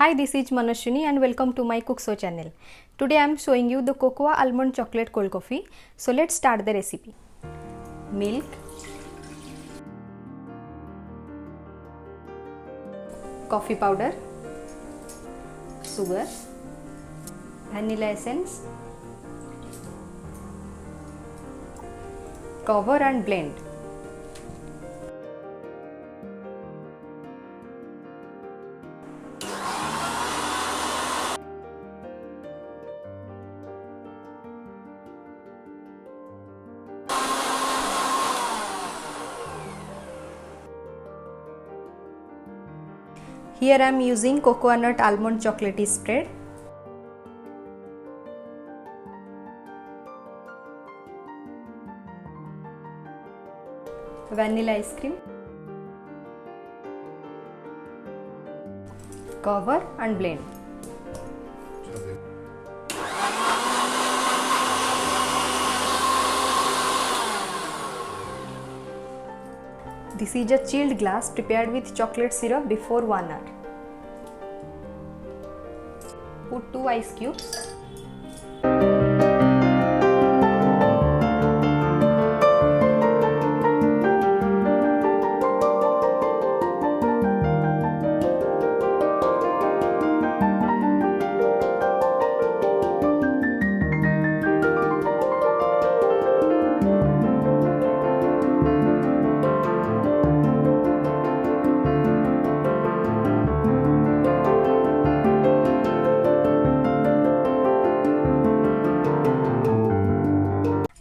Hi, this is Manashwini and welcome to my Cookso channel. Today I am showing you the cocoa almond chocolate cold coffee. So let's start the recipe. Milk, coffee powder, sugar, vanilla essence, cover and blend. Here I am using coconut almond chocolate spread. Vanilla ice cream. Cover and blend. This is a chilled glass prepared with chocolate syrup before 1 hour. Put 2 ice cubes.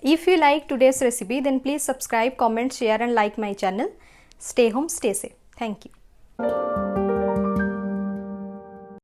If you like today's recipe, then please subscribe, comment, share and like my channel. Stay home, stay safe. Thank you.